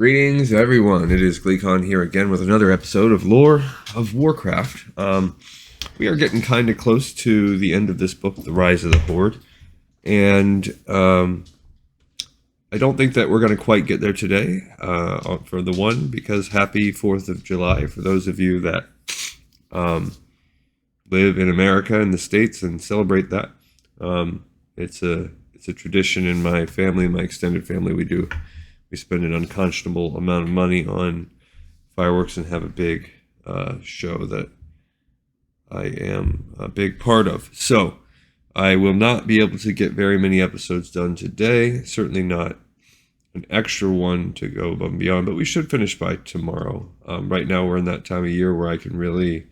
Greetings, everyone. It is Gleekon here again with another episode of Lore of Warcraft. We are getting kind of close to the end of this book, The Rise of the Horde, and I don't think that we're going to quite get there today for the one, because happy 4th of July for those of you that live in America and the States and celebrate that. It's a tradition in my family, my extended family. We spend an unconscionable amount of money on fireworks and have a big show that I am a big part of. So I will not be able to get very many episodes done today. Certainly not an extra one to go above and beyond, but we should finish by tomorrow. Right now we're in that time of year where I can really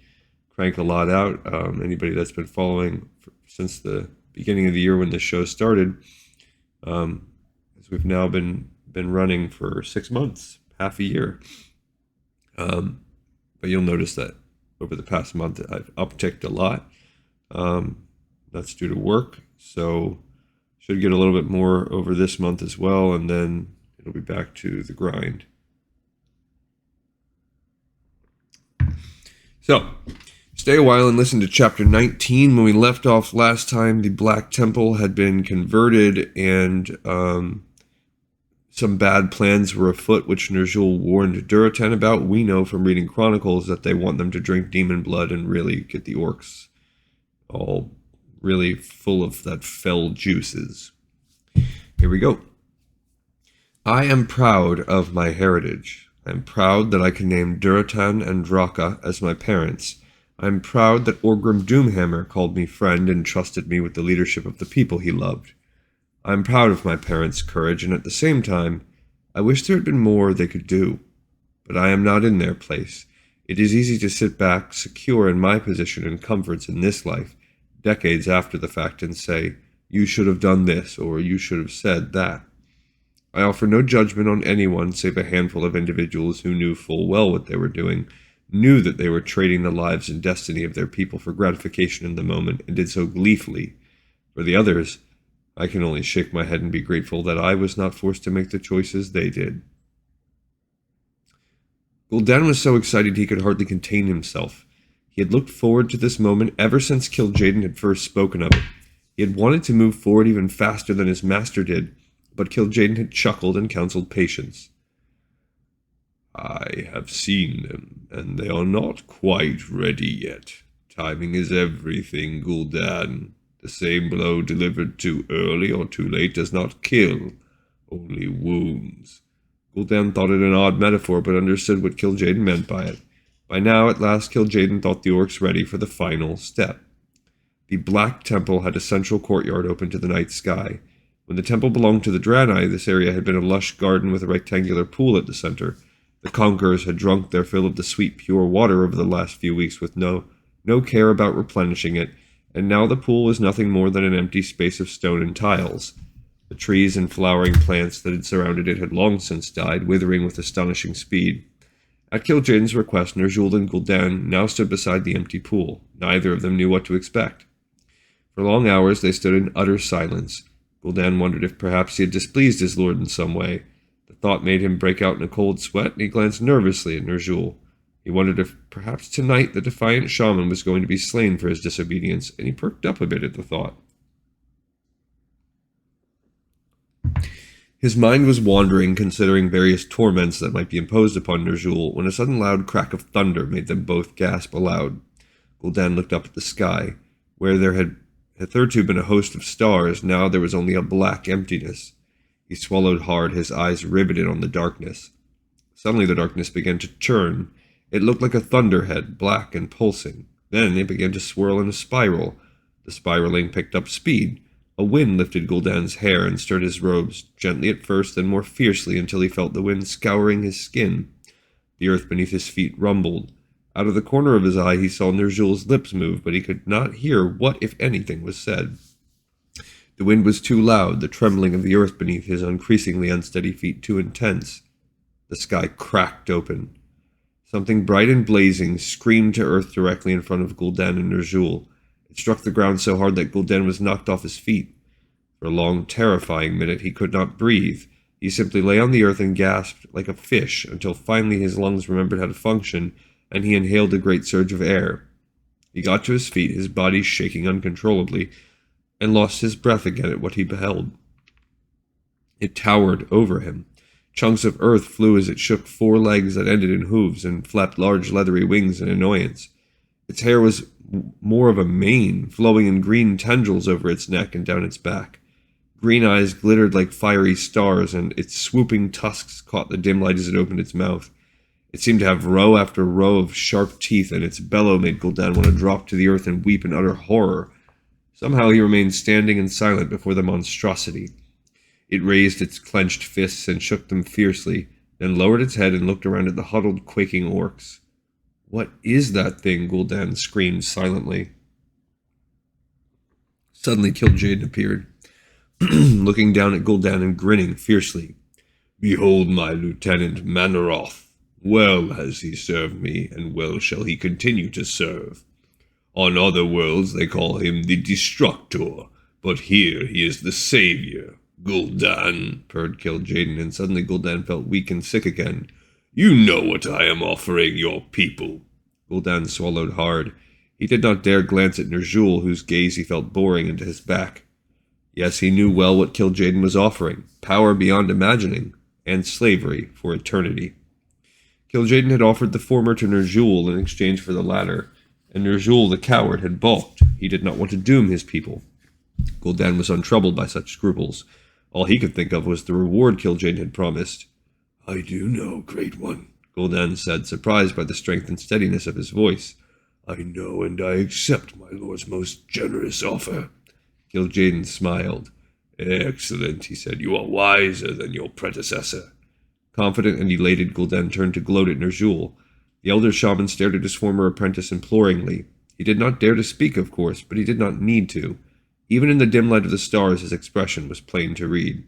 crank a lot out. Anybody that's been following since the beginning of the year when this show started, as we've now been running for 6 months, half a year. But you'll notice that over the past month, I've upticked a lot. That's due to work. So should get a little bit more over this month as well. And then it'll be back to the grind. So stay a while and listen to chapter 19. When we left off last time, the Black Temple had been converted and some bad plans were afoot, which Ner'zhul warned Durotan about. We know from reading Chronicles that they want them to drink demon blood and really get the orcs all really full of that fell juices. Here we go. I am proud of my heritage. I am proud that I can name Durotan and Draka as my parents. I am proud that Orgrim Doomhammer called me friend and trusted me with the leadership of the people he loved. I am proud of my parents' courage, and at the same time, I wish there had been more they could do. But I am not in their place. It is easy to sit back, secure in my position and comforts in this life, decades after the fact, and say, you should have done this, or you should have said that. I offer no judgment on anyone save a handful of individuals who knew full well what they were doing, knew that they were trading the lives and destiny of their people for gratification in the moment, and did so gleefully. For the others, I can only shake my head and be grateful that I was not forced to make the choices they did. Gul'dan was so excited he could hardly contain himself. He had looked forward to this moment ever since Kil'jaeden had first spoken of it. He had wanted to move forward even faster than his master did, but Kil'jaeden had chuckled and counseled patience. I have seen them, and they are not quite ready yet. Timing is everything, Gul'dan. The same blow delivered too early or too late does not kill, only wounds. Gul'dan thought it an odd metaphor, but understood what Kil'jaeden meant by it. By now, at last, Kil'jaeden thought the orcs ready for the final step. The Black Temple had a central courtyard open to the night sky. When the temple belonged to the Draenei, this area had been a lush garden with a rectangular pool at the center. The conquerors had drunk their fill of the sweet, pure water over the last few weeks with no care about replenishing it, and now the pool was nothing more than an empty space of stone and tiles. The trees and flowering plants that had surrounded it had long since died, withering with astonishing speed. At Kil'jaeden's request, Ner'zhul and Gul'dan now stood beside the empty pool. Neither of them knew what to expect. For long hours they stood in utter silence. Gul'dan wondered if perhaps he had displeased his lord in some way. The thought made him break out in a cold sweat, and he glanced nervously at Ner'zhul. He wondered if perhaps tonight the defiant shaman was going to be slain for his disobedience, and he perked up a bit at the thought. His mind was wandering, considering various torments that might be imposed upon Ner'zhul, when a sudden loud crack of thunder made them both gasp aloud. Gul'dan looked up at the sky. Where there had hitherto been a host of stars, now there was only a black emptiness. He swallowed hard, his eyes riveted on the darkness. Suddenly the darkness began to churn. It looked like a thunderhead, black and pulsing. Then it began to swirl in a spiral. The spiraling picked up speed. A wind lifted Gul'dan's hair and stirred his robes, gently at first, then more fiercely until he felt the wind scouring his skin. The earth beneath his feet rumbled. Out of the corner of his eye he saw Ner'zhul's lips move, but he could not hear what, if anything, was said. The wind was too loud, the trembling of the earth beneath his increasingly unsteady feet too intense. The sky cracked open. Something bright and blazing screamed to earth directly in front of Gul'dan and Ner'zhul. It struck the ground so hard that Gul'dan was knocked off his feet. For a long, terrifying minute he could not breathe. He simply lay on the earth and gasped like a fish until finally his lungs remembered how to function and he inhaled a great surge of air. He got to his feet, his body shaking uncontrollably, and lost his breath again at what he beheld. It towered over him. Chunks of earth flew as it shook four legs that ended in hooves and flapped large leathery wings in annoyance. Its hair was more of a mane, flowing in green tendrils over its neck and down its back. Green eyes glittered like fiery stars, and its swooping tusks caught the dim light as it opened its mouth. It seemed to have row after row of sharp teeth, and its bellow made Gul'dan want to drop to the earth and weep in utter horror. Somehow he remained standing and silent before the monstrosity. It raised its clenched fists and shook them fiercely, then lowered its head and looked around at the huddled, quaking orcs. "What is that thing?" Gul'dan screamed silently. Suddenly Kil'jaeden appeared, looking down at Gul'dan and grinning fiercely. "Behold my lieutenant Mannoroth. Well has he served me, and well shall he continue to serve. On other worlds they call him the Destructor, but here he is the Savior. Gul'dan," purred Kil'jaeden, and suddenly Gul'dan felt weak and sick again. "You know what I am offering your people." Gul'dan swallowed hard. He did not dare glance at Ner'zhul, whose gaze he felt boring into his back. Yes, he knew well what Kil'jaeden was offering, power beyond imagining, and slavery for eternity. Kil'jaeden had offered the former to Ner'zhul in exchange for the latter, and Ner'zhul the coward had balked. He did not want to doom his people. Gul'dan was untroubled by such scruples. All he could think of was the reward Kil'jaeden had promised. "I do know, Great One," Gul'dan said, surprised by the strength and steadiness of his voice. "I know, and I accept my lord's most generous offer." Kil'jaeden smiled. "Excellent," he said. "You are wiser than your predecessor." Confident and elated, Gul'dan turned to gloat at Ner'zhul. The elder shaman stared at his former apprentice imploringly. He did not dare to speak, of course, but he did not need to. Even in the dim light of the stars, his expression was plain to read.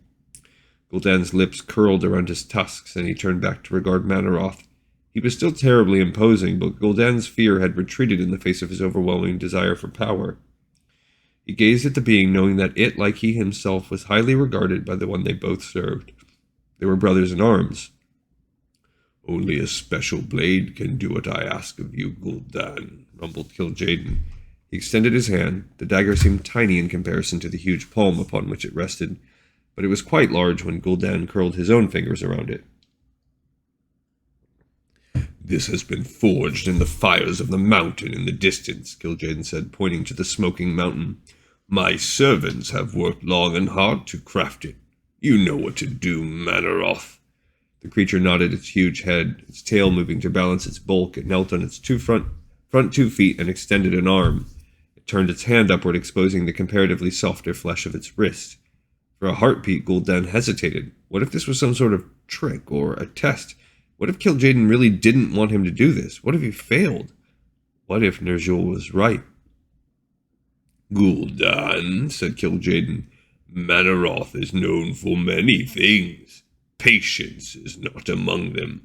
Gul'dan's lips curled around his tusks, and he turned back to regard Mannoroth. He was still terribly imposing, but Gul'dan's fear had retreated in the face of his overwhelming desire for power. He gazed at the being, knowing that it, like he himself, was highly regarded by the one they both served. They were brothers in arms. "Only a special blade can do what I ask of you, Gul'dan," rumbled Kil'jaeden. He extended his hand. The dagger seemed tiny in comparison to the huge palm upon which it rested, but it was quite large when Gul'dan curled his own fingers around it. "This has been forged in the fires of the mountain in the distance," Kil'jaeden said, pointing to the smoking mountain. "My servants have worked long and hard to craft it. You know what to do, Mannoroth." The creature nodded its huge head, its tail moving to balance its bulk. It knelt on its front 2 feet and extended an arm. It turned its hand upward, exposing the comparatively softer flesh of its wrist. For a heartbeat, Gul'dan hesitated. What if this was some sort of trick or a test? What if Kil'jaeden really didn't want him to do this? What if he failed? What if Ner'zhul was right? "Gul'dan," said Kil'jaeden, "Mannoroth is known for many things. Patience is not among them."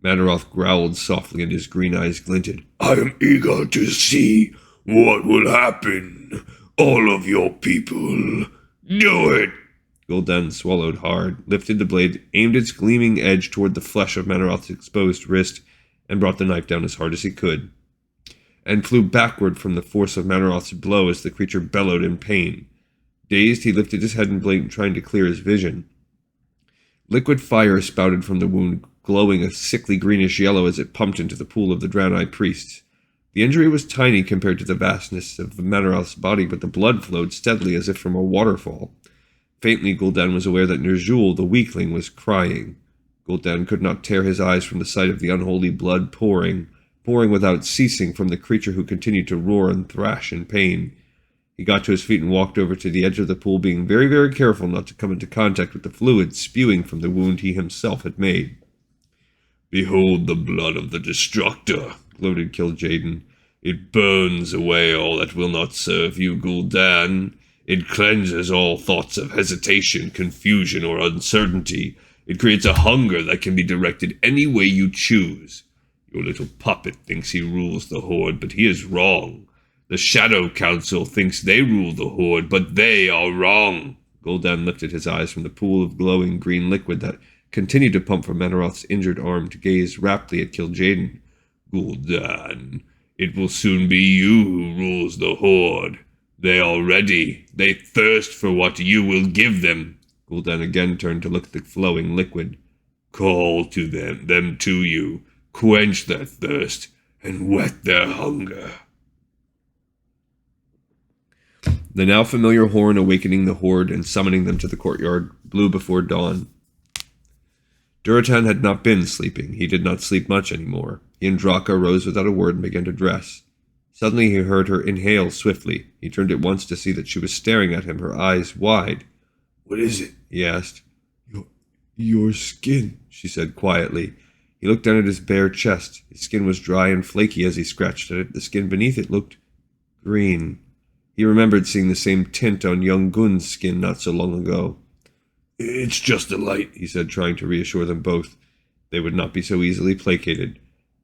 Mannoroth growled softly and his green eyes glinted. "I am eager to see what will happen. All of your people. Do it!" Gul'dan swallowed hard, lifted the blade, aimed its gleaming edge toward the flesh of Mannoroth's exposed wrist, and brought the knife down as hard as he could, and flew backward from the force of Mannoroth's blow as the creature bellowed in pain. Dazed, he lifted his head and blinked, trying to clear his vision. Liquid fire spouted from the wound, glowing a sickly greenish yellow as it pumped into the pool of the Draenei priests. The injury was tiny compared to the vastness of Mannoroth's body, but the blood flowed steadily as if from a waterfall. Faintly, Gul'dan was aware that Ner'zhul, the weakling, was crying. Gul'dan could not tear his eyes from the sight of the unholy blood pouring without ceasing from the creature who continued to roar and thrash in pain. He got to his feet and walked over to the edge of the pool, being very, very careful not to come into contact with the fluid spewing from the wound he himself had made. "Behold the blood of the Destructor," gloated Kil'jaeden. "It burns away all that will not serve you, Gul'dan. It cleanses all thoughts of hesitation, confusion, or uncertainty. It creates a hunger that can be directed any way you choose. Your little puppet thinks he rules the Horde, but he is wrong. The Shadow Council thinks they rule the Horde, but they are wrong." Gul'dan lifted his eyes from the pool of glowing green liquid that continued to pump from Mannoroth's injured arm to gaze raptly at Kil'jaeden. Gul'dan, it will soon be you who rules the Horde. They are ready. They thirst for what you will give them. Gul'dan again turned to look at the flowing liquid. Call to them to you. Quench their thirst and whet their hunger. The now familiar horn awakening the Horde and summoning them to the courtyard blew before dawn. Durotan had not been sleeping. He did not sleep much anymore. He and Draka rose without a word and began to dress. Suddenly he heard her inhale swiftly. He turned at once to see that she was staring at him, her eyes wide. "What is it?" he asked. Your skin, she said quietly. He looked down at his bare chest. His skin was dry and flaky as he scratched at it. The skin beneath it looked green. He remembered seeing the same tint on young Gunn's skin not so long ago. "It's just the light," he said, trying to reassure them both. They would not be so easily placated.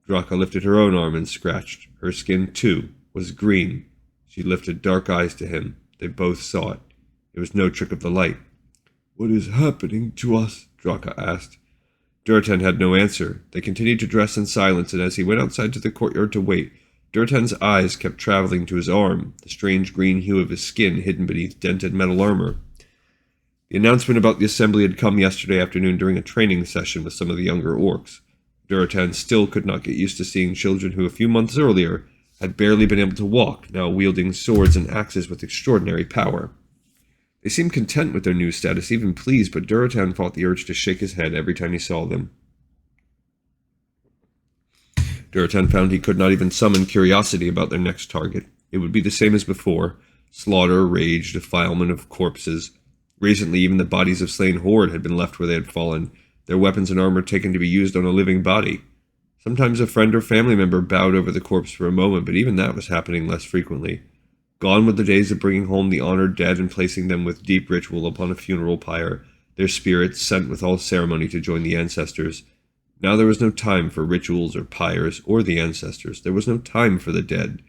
Draka lifted her own arm and scratched. Her skin, too, was green. She lifted dark eyes to him. They both saw it. It was no trick of the light. "What is happening to us?" Draka asked. Durotan had no answer. They continued to dress in silence, and as he went outside to the courtyard to wait, Durotan's eyes kept traveling to his arm, the strange green hue of his skin hidden beneath dented metal armor. The announcement about the assembly had come yesterday afternoon during a training session with some of the younger orcs. Durotan still could not get used to seeing children who a few months earlier had barely been able to walk, now wielding swords and axes with extraordinary power. They seemed content with their new status, even pleased, but Durotan fought the urge to shake his head every time he saw them. Durotan found he could not even summon curiosity about their next target. It would be the same as before: slaughter, rage, defilement of corpses. Recently, even the bodies of slain Horde had been left where they had fallen, their weapons and armor taken to be used on a living body. Sometimes a friend or family member bowed over the corpse for a moment, but even that was happening less frequently. Gone were the days of bringing home the honored dead and placing them with deep ritual upon a funeral pyre, their spirits sent with all ceremony to join the ancestors. Now there was no time for rituals or pyres or the ancestors. There was no time for the dead.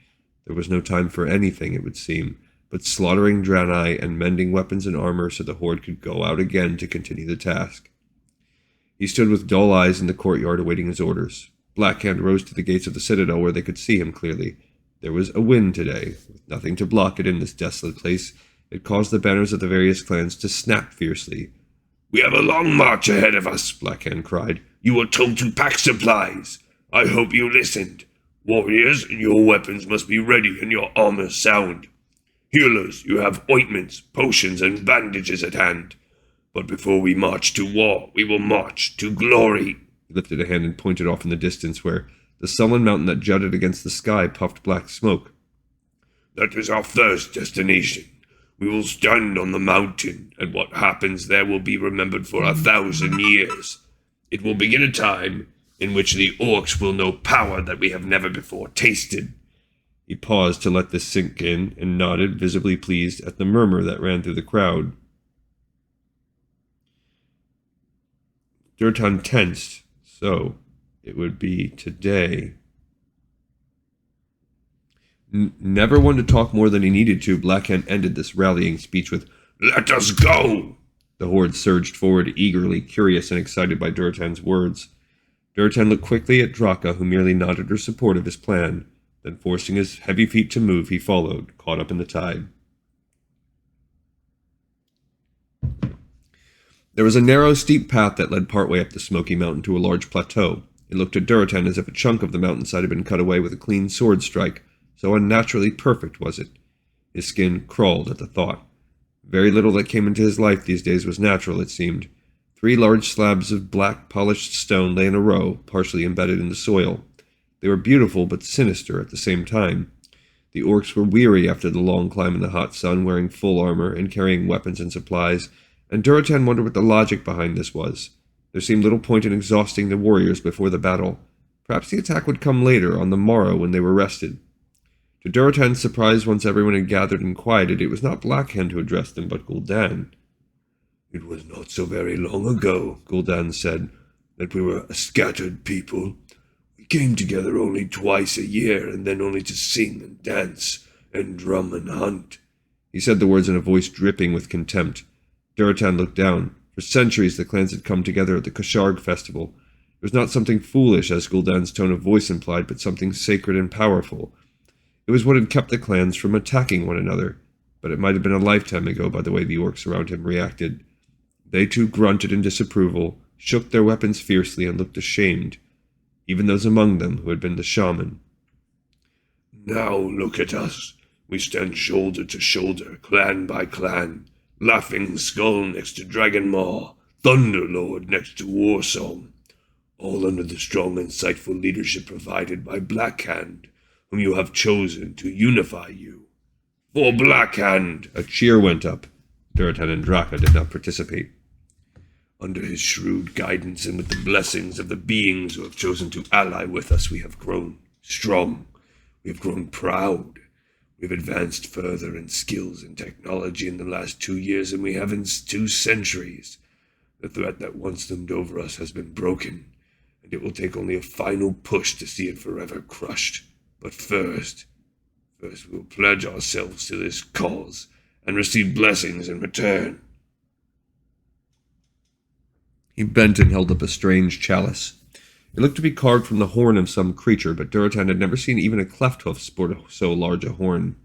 There was no time for anything, it would seem, but slaughtering Draenei and mending weapons and armor so the Horde could go out again to continue the task. He stood with dull eyes in the courtyard awaiting his orders. Blackhand rose to the gates of the citadel where they could see him clearly. There was a wind today, with nothing to block it in this desolate place. It caused the banners of the various clans to snap fiercely. "We have a long march ahead of us," Blackhand cried. "You were told to pack supplies. I hope you listened. Warriors, your weapons must be ready and your armor sound. Healers, you have ointments, potions, and bandages at hand. But before we march to war, we will march to glory." He lifted a hand and pointed off in the distance where the sullen mountain that jutted against the sky puffed black smoke. "That is our first destination. We will stand on the mountain, and what happens there will be remembered for 1,000 years. It will begin a time in which the orcs will know power that we have never before tasted." He paused to let this sink in and nodded, visibly pleased at the murmur that ran through the crowd. Durotan tensed. So it would be today. Never one to talk more than he needed to, Blackhand ended this rallying speech with, "Let us go!" The Horde surged forward eagerly, curious and excited by Durotan's words. Durotan looked quickly at Draka, who merely nodded her support of his plan. Then, forcing his heavy feet to move, he followed, caught up in the tide. There was a narrow, steep path that led partway up the smoky mountain to a large plateau. It looked to Durotan as if a chunk of the mountainside had been cut away with a clean sword strike, so unnaturally perfect was it. His skin crawled at the thought. Very little that came into his life these days was natural, it seemed. 3 large slabs of black polished stone lay in a row, partially embedded in the soil. They were beautiful but sinister at the same time. The orcs were weary after the long climb in the hot sun, wearing full armor and carrying weapons and supplies, and Durotan wondered what the logic behind this was. There seemed little point in exhausting the warriors before the battle. Perhaps the attack would come later, on the morrow when they were rested. To Durotan's surprise, once everyone had gathered and quieted, it was not Blackhand who addressed them, but Gul'dan. "It was not so very long ago," Gul'dan said, "that we were a scattered people. We came together only twice a year, and then only to sing and dance, and drum and hunt." He said the words in a voice dripping with contempt. Duratan looked down. For centuries the clans had come together at the Kasharg festival. It was not something foolish, as Gul'dan's tone of voice implied, but something sacred and powerful. It was what had kept the clans from attacking one another, but it might have been a lifetime ago by the way the orcs around him reacted. They too grunted in disapproval, shook their weapons fiercely, and looked ashamed, even those among them who had been the shaman. Now look at us. We stand shoulder to shoulder, clan by clan. Laughing Skull next to Dragonmaw, Thunderlord next to Warsong, all under the strong and insightful leadership provided by Blackhand, whom you have chosen to unify you. For Blackhand! A cheer went up. Duratan and Draka did not participate. Under his shrewd guidance and with the blessings of the beings who have chosen to ally with us, we have grown strong. We have grown proud. We've advanced further in skills and technology in the last 2 years than we have in 2 centuries. The threat that once loomed over us has been broken, and it will take only a final push to see it forever crushed. But first we will pledge ourselves to this cause and receive blessings in return. He bent and held up a strange chalice. It looked to be carved from the horn of some creature, but Duratan had never seen even a cleft hoof sport so large a horn.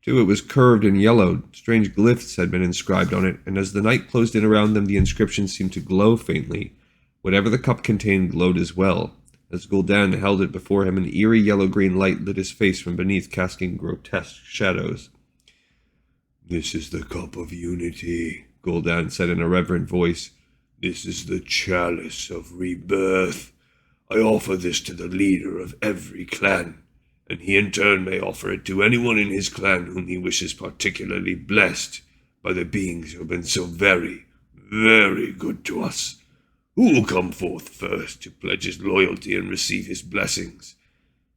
Too, it was curved and yellowed. Strange glyphs had been inscribed on it, and as the night closed in around them, the inscriptions seemed to glow faintly. Whatever the cup contained glowed as well. As Gul'dan held it before him, an eerie yellow-green light lit his face from beneath, casting grotesque shadows. "This is the cup of unity," Gul'dan said in a reverent voice. "This is the chalice of rebirth. I offer this to the leader of every clan, and he in turn may offer it to anyone in his clan whom he wishes particularly blessed by the beings who have been so very, very good to us. Who will come forth first to pledge his loyalty and receive his blessings?"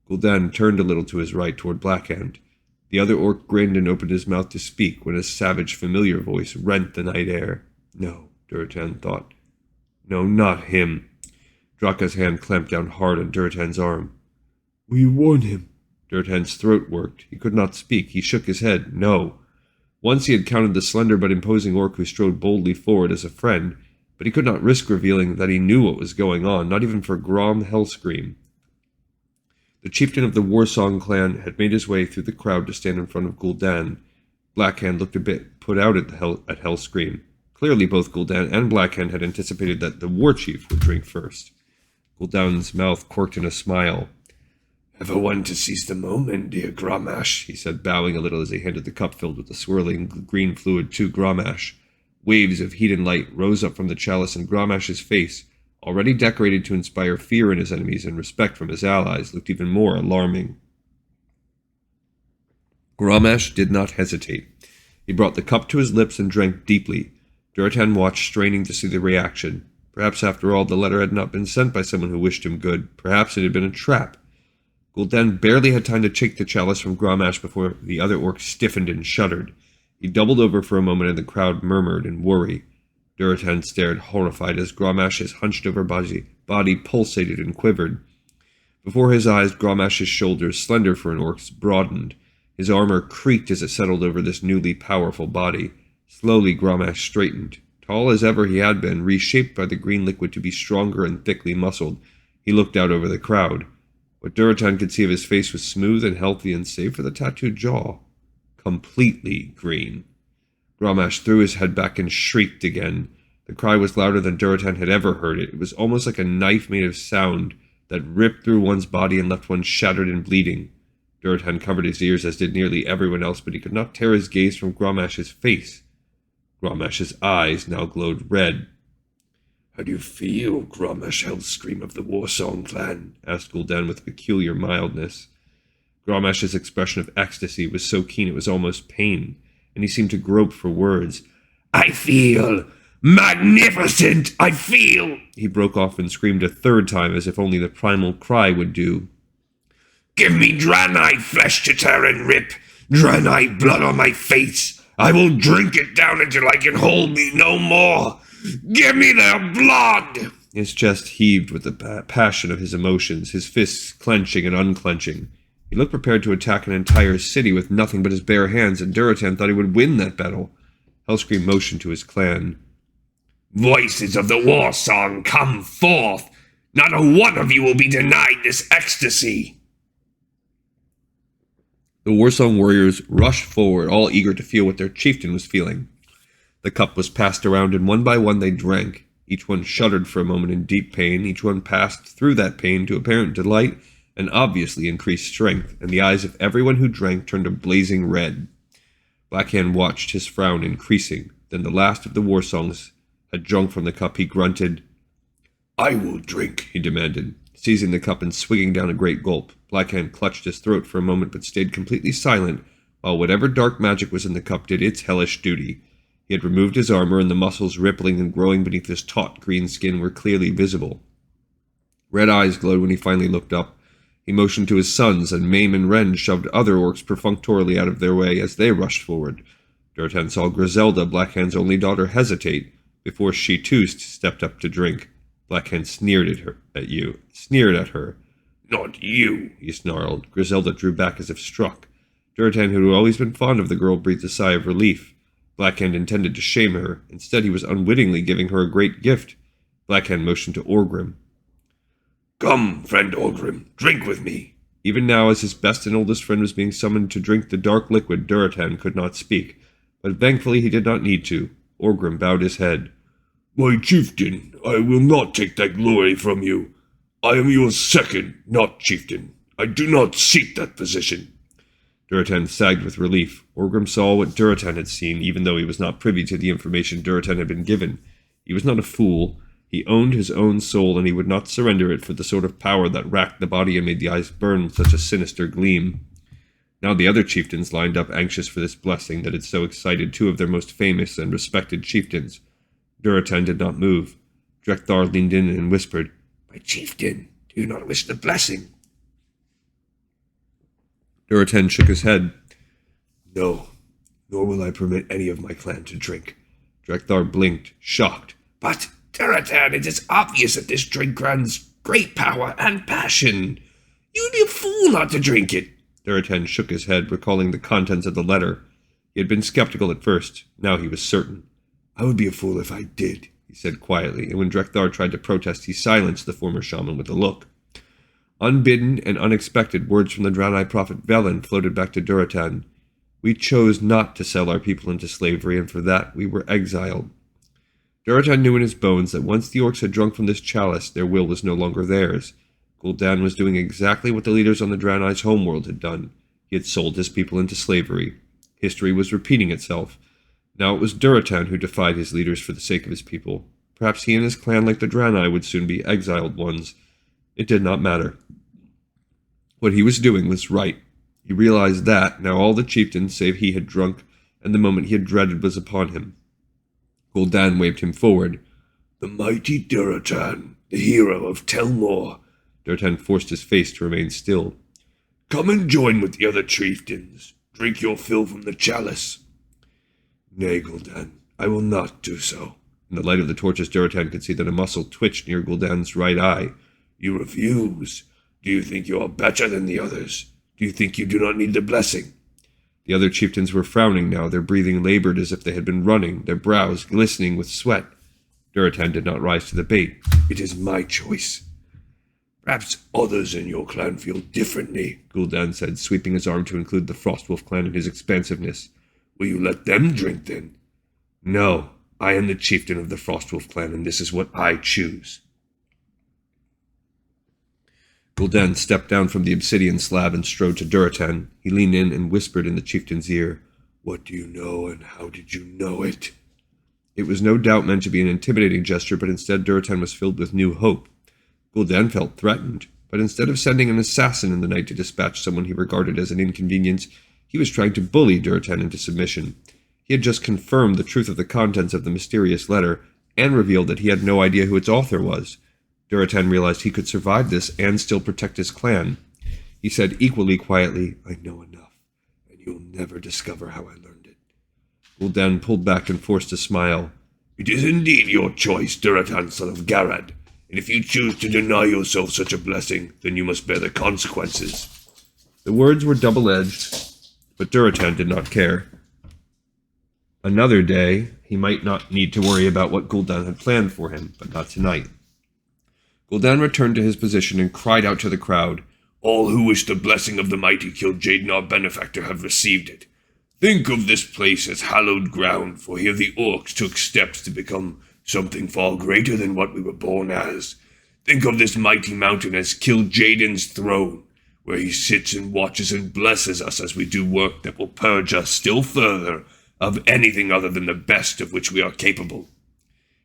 Gul'dan turned a little to his right toward Blackhand. The other orc grinned and opened his mouth to speak when a savage, familiar voice rent the night air. No, Duratan thought. No, not him. Draka's hand clamped down hard on Duratan's arm. "Will you warn him?" Duratan's throat worked. He could not speak. He shook his head. No. Once he had counted the slender but imposing orc who strode boldly forward as a friend, but he could not risk revealing that he knew what was going on, not even for Grom Hellscream. The chieftain of the Warsong clan had made his way through the crowd to stand in front of Gul'dan. Blackhand looked a bit put out at Hellscream. Clearly both Gul'dan and Blackhand had anticipated that the war chief would drink first. Gul'dan's mouth corked in a smile. "Ever one to seize the moment, dear Grommash," he said, bowing a little as he handed the cup filled with the swirling green fluid to Grommash. Waves of heat and light rose up from the chalice, and Grommash's face, already decorated to inspire fear in his enemies and respect from his allies, looked even more alarming. Grommash did not hesitate. He brought the cup to his lips and drank deeply. Duratan watched, straining to see the reaction. Perhaps, after all, the letter had not been sent by someone who wished him good. Perhaps it had been a trap. Gul'dan barely had time to take the chalice from Grommash before the other orc stiffened and shuddered. He doubled over for a moment, and the crowd murmured in worry. Duratan stared, horrified, as Grommash's hunched-over body pulsated and quivered. Before his eyes, Grommash's shoulders, slender for an orc's, broadened. His armor creaked as it settled over this newly powerful body. Slowly, Grommash straightened. Tall as ever he had been, reshaped by the green liquid to be stronger and thickly muscled, he looked out over the crowd. What Duratan could see of his face was smooth and healthy, and save for the tattooed jaw, completely green. Grommash threw his head back and shrieked again. The cry was louder than Duratan had ever heard it. It was almost like a knife made of sound that ripped through one's body and left one shattered and bleeding. Duratan covered his ears, as did nearly everyone else, but he could not tear his gaze from Grommash's face. Grommash's eyes now glowed red. "How do you feel, Grommash Hellscream of the Warsong clan?" asked Gul'dan with peculiar mildness. Grommash's expression of ecstasy was so keen it was almost pain, and he seemed to grope for words. "I feel magnificent! I feel—" He broke off and screamed a third time, as if only the primal cry would do. "Give me Draenei flesh to tear and rip! Draenei blood on my face! I will drink it down until I can hold me no more! Give me their blood!" His chest heaved with the passion of his emotions, his fists clenching and unclenching. He looked prepared to attack an entire city with nothing but his bare hands, and Duratan thought he would win that battle. Hellscream motioned to his clan. Voices of the war song, come forth! Not a one of you will be denied this ecstasy! The Warsong warriors rushed forward, all eager to feel what their chieftain was feeling. The cup was passed around, and one by one they drank. Each one shuddered for a moment in deep pain. Each one passed through that pain to apparent delight and obviously increased strength, and the eyes of everyone who drank turned a blazing red. Blackhand watched, his frown increasing. Then the last of the war songs had drunk from the cup. He grunted. I will drink, he demanded, seizing the cup and swigging down a great gulp. Blackhand clutched his throat for a moment but stayed completely silent, while whatever dark magic was in the cup did its hellish duty. He had removed his armor, and the muscles rippling and growing beneath his taut green skin were clearly visible. Red eyes glowed when he finally looked up. He motioned to his sons, and Maim and Ren shoved other orcs perfunctorily out of their way as they rushed forward. Duratan saw Griselda, Blackhand's only daughter, hesitate before she too stepped up to drink. Blackhand sneered at her. Not you, he snarled. Griselda drew back as if struck. Duratan, who had always been fond of the girl, breathed a sigh of relief. Blackhand intended to shame her. Instead, he was unwittingly giving her a great gift. Blackhand motioned to Orgrim. Come, friend Orgrim, drink with me. Even now, as his best and oldest friend was being summoned to drink the dark liquid, Duratan could not speak. But thankfully he did not need to. Orgrim bowed his head. My chieftain, I will not take that glory from you. I am your second, not chieftain. I do not seek that position. Duratan sagged with relief. Orgrim saw what Duratan had seen, even though he was not privy to the information Duratan had been given. He was not a fool. He owned his own soul, and he would not surrender it for the sort of power that racked the body and made the eyes burn with such a sinister gleam. Now the other chieftains lined up, anxious for this blessing that had so excited two of their most famous and respected chieftains. Duratan did not move. Drekthar leaned in and whispered, My chieftain, do you not wish the blessing? Duratan shook his head. No, nor will I permit any of my clan to drink. Drekthar blinked, shocked. But, Duratan, it is obvious that this drink grants great power and passion. You would be a fool not to drink it. Duratan shook his head, recalling the contents of the letter. He had been skeptical at first. Now he was certain. I would be a fool if I did, he said quietly, and when Drekthar tried to protest, he silenced the former shaman with a look. Unbidden and unexpected, words from the Draenei prophet Velen floated back to Duratan. We chose not to sell our people into slavery, and for that we were exiled. Duratan knew in his bones that once the orcs had drunk from this chalice, their will was no longer theirs. Gul'dan was doing exactly what the leaders on the Draenei's homeworld had done. He had sold his people into slavery. History was repeating itself. Now it was Duratan who defied his leaders for the sake of his people. Perhaps he and his clan, like the Draenei, would soon be exiled ones. It did not matter. What he was doing was right. He realized that now all the chieftains save he had drunk, and the moment he had dreaded was upon him. Gul'dan waved him forward. The mighty Duratan, the hero of Tel Mor. Duratan forced his face to remain still. Come and join with the other chieftains. Drink your fill from the chalice. Nay, Gul'dan, I will not do so. In the light of the torches, Duratan could see that a muscle twitched near Gul'dan's right eye. You refuse. Do you think you are better than the others? Do you think you do not need the blessing? The other chieftains were frowning now, their breathing labored as if they had been running, their brows glistening with sweat. Duratan did not rise to the bait. It is my choice. Perhaps others in your clan feel differently, Gul'dan said, sweeping his arm to include the Frostwolf clan in his expansiveness. Will you let them drink then? No, I am the chieftain of the Frostwolf clan, and this is what I choose. Gul'dan stepped down from the obsidian slab and strode to Duratan. He leaned in and whispered in the chieftain's ear. What do you know, and how did you know it? It was no doubt meant to be an intimidating gesture, but instead Duratan was filled with new hope. Gul'dan felt threatened, but instead of sending an assassin in the night to dispatch someone he regarded as an inconvenience, he was trying to bully Duratan into submission. He had just confirmed the truth of the contents of the mysterious letter, and revealed that he had no idea who its author was. Duratan realized he could survive this and still protect his clan. He said equally quietly, I know enough, and you'll never discover how I learned it. Gul'dan pulled back and forced a smile. It is indeed your choice, Duratan, son of Garad, and if you choose to deny yourself such a blessing, then you must bear the consequences. The words were double-edged, but Duratan did not care. Another day, he might not need to worry about what Gul'dan had planned for him, but not tonight. Gul'dan returned to his position and cried out to the crowd, All who wish the blessing of the mighty Kil'jaeden our benefactor have received it. Think of this place as hallowed ground, for here the orcs took steps to become something far greater than what we were born as. Think of this mighty mountain as Kil'jaeden's throne, where he sits and watches and blesses us as we do work that will purge us still further of anything other than the best of which we are capable.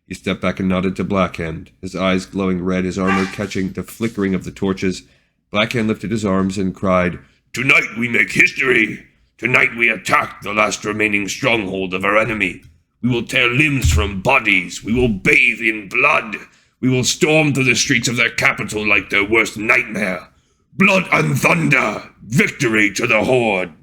He stepped back and nodded to Blackhand, his eyes glowing red, his armor catching the flickering of the torches. Blackhand lifted his arms and cried, Tonight we make history! Tonight we attack the last remaining stronghold of our enemy. We will tear limbs from bodies. We will bathe in blood. We will storm through the streets of their capital like their worst nightmare. Blood and thunder! Victory to the Horde!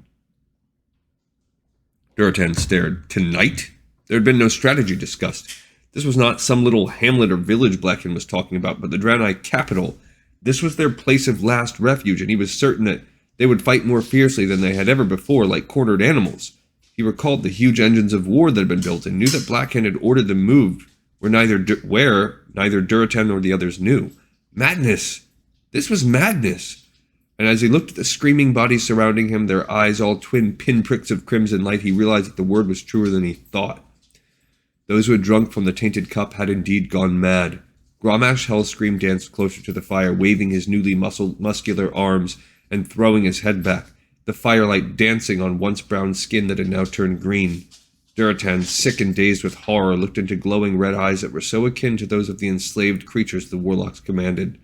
Durotan stared. Tonight? There had been no strategy discussed. This was not some little hamlet or village Blackhand was talking about, but the Draenei capital. This was their place of last refuge, and he was certain that they would fight more fiercely than they had ever before, like cornered animals. He recalled the huge engines of war that had been built, and knew that Blackhand had ordered them moved, where neither Durotan nor the others knew. Madness! This was madness! And as he looked at the screaming bodies surrounding him, their eyes all twin pinpricks of crimson light, he realized that the word was truer than he thought. Those who had drunk from the tainted cup had indeed gone mad. Grommash Hellscream danced closer to the fire, waving his newly muscular arms and throwing his head back, the firelight dancing on once brown skin that had now turned green. Durotan, sick and dazed with horror, looked into glowing red eyes that were so akin to those of the enslaved creatures the warlocks commanded.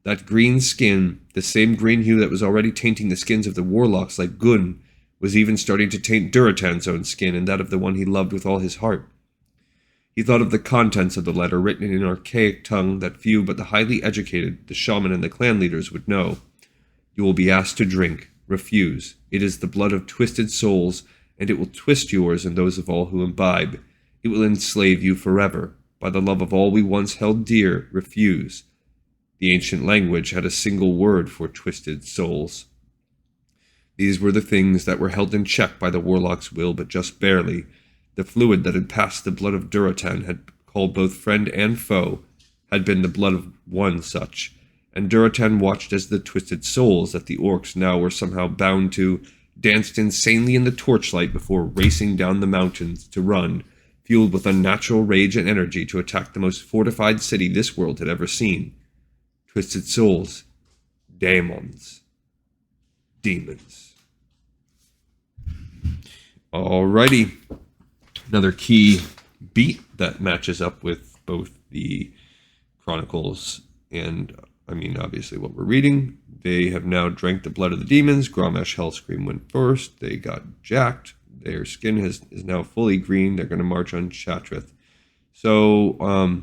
That green skin, the same green hue that was already tainting the skins of the warlocks like Gun, was even starting to taint Durotan's own skin and that of the one he loved with all his heart. He thought of the contents of the letter, written in an archaic tongue that few but the highly educated, the shaman and the clan leaders, would know. You will be asked to drink. Refuse. It is the blood of twisted souls, and it will twist yours and those of all who imbibe. It will enslave you forever. By the love of all we once held dear, refuse. The ancient language had a single word for twisted souls. These were the things that were held in check by the warlock's will, but just barely. The fluid that had passed the blood of Durotan had called both friend and foe, had been the blood of one such, and Durotan watched as the twisted souls that the orcs now were somehow bound to danced insanely in the torchlight before racing down the mountains to run, fueled with unnatural rage and energy, to attack the most fortified city this world had ever seen. Twisted souls, demons. Alrighty. Another key beat that matches up with both the Chronicles and, obviously what we're reading. They have now drank the blood of the demons. Grommash Hellscream went first. They got jacked. Their skin is now fully green. They're going to march on Shattrath. So,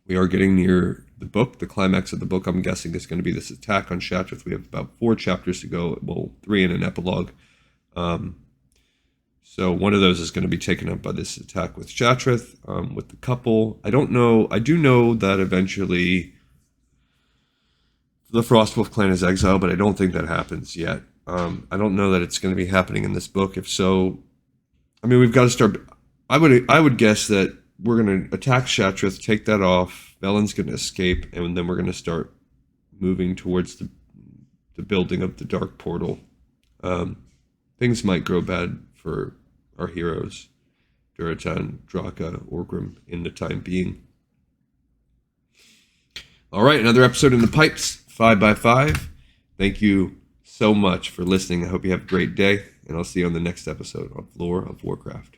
we are getting near the book. The climax of the book, I'm guessing, is going to be this attack on Shattrath. We have about 4 chapters to go. Well, 3 and an epilogue. So one of those is going to be taken up by this attack with Shattrath, with the couple. I don't know. I do know that eventually the Frostwolf clan is exiled, but I don't think that happens yet. I don't know that it's going to be happening in this book. If so, we've got to start. I would guess that we're going to attack Shattrath, take that off. Velen's going to escape, and then we're going to start moving towards the building of the Dark Portal. Things might grow bad for our heroes, Durotan, Draka, Orgrim, in the time being. All right, another episode in the pipes, 5x5. Thank you so much for listening. I hope you have a great day, and I'll see you on the next episode of Lore of Warcraft.